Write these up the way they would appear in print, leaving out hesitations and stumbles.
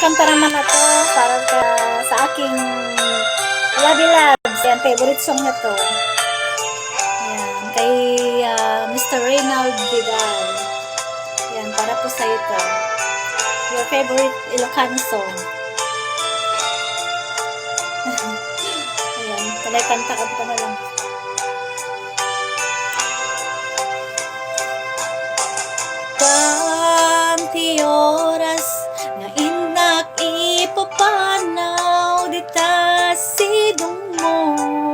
kanta naman na to para sa aking Labi Labs. Yan, favorite song na to. Yan, kay Mr. Reynald Vidal. Yan, para po sa ito. Your favorite Ilocano song. Ayan, talay kanta na lang. Kanti oras nga inak ipapanaw dita sidong mo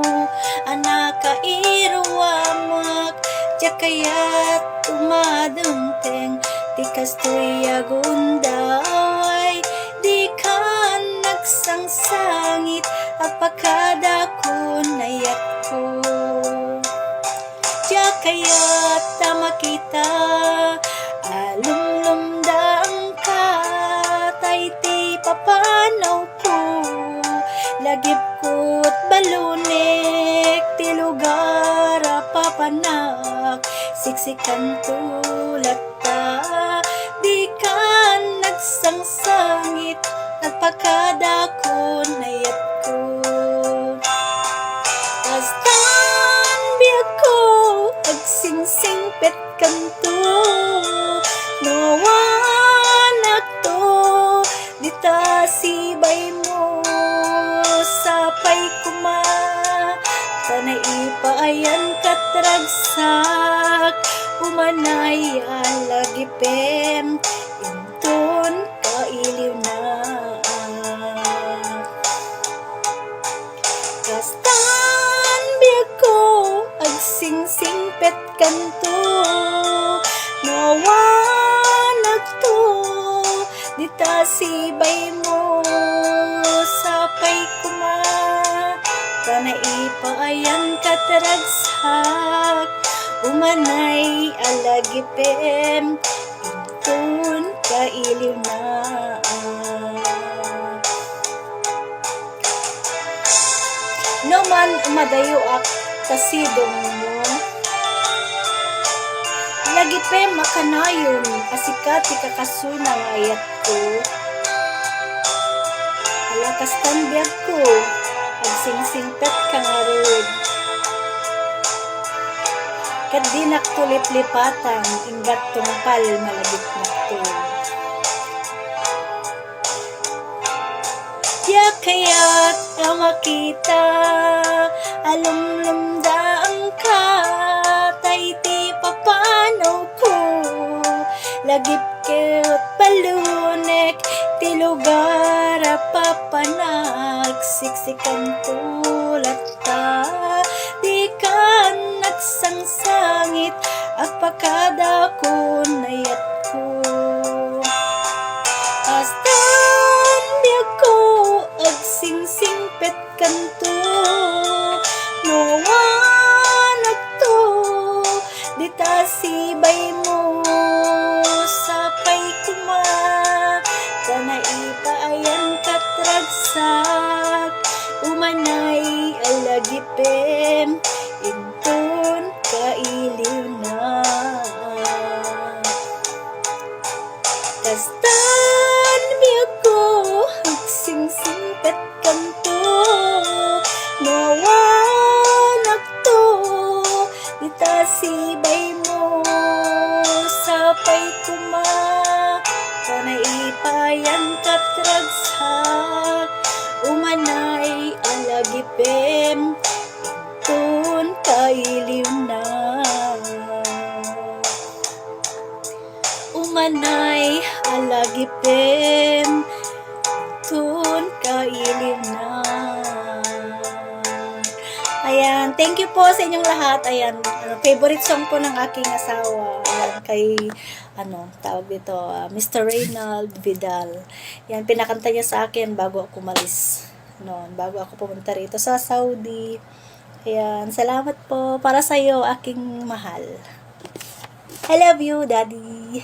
anak kairuwamak tiya kayat tumadenteng tikas tuyagundaway di ka nagsangsangit apakada ko nayat ko tiya kayat tamakita alumlumdang ka tayti papanaw ko lagip ko't balunik ti lugar papanak siksikan tulad ta di ka nagsangsangit at pagkada ko nayat ko kastan biyak ko agsingsing pet kanto nawanak to dita sibay mo sapay kuma tanay ipaayan katragsak umanay alagipem inton kailiw na kastan biyak ko agsingsing pet kanto nawanak to dita sibay mo sapay kuma tanay ipaayan katragsak umanay alagipem inton kailiw na no man umadayo ak kasidong mo lagipem makanayon asikat ikakasunang ayat ko alakas tanbiag ko agsingsingpet kangarod kadinak tulip-lipatan inggat tungpal malagip nakto ya kaya't makita alumlumdaan ka tayti papanaw ko lagip keot palunek ti lugar papanak siksikan tulad ta di ka nagsangsangit apakada ko nayat ko astan biyak ko agsingsing pet kanto nawanak to dita sibay mo sapay kuma tanay ipaayan katragsak umanay alagipem inton kailiw na kastan biyak ko agsingsing pet kanto nawanak to dita sibay mo sapay kuma tanay ipayan katragsak umanay alagipem inton kailiw na umanay alagipem inton kailiw na. Ayan, thank you po sa inyong lahat. Ayan, favorite song po ng aking asawa. Ayan, kay, tawag dito, Mr. Reynald Vidal. Yan, pinakanta niya sa akin bago ako umalis. Bago ako pumunta rito sa Saudi. Ayan, salamat po para sa iyo, aking mahal. I love you, Daddy.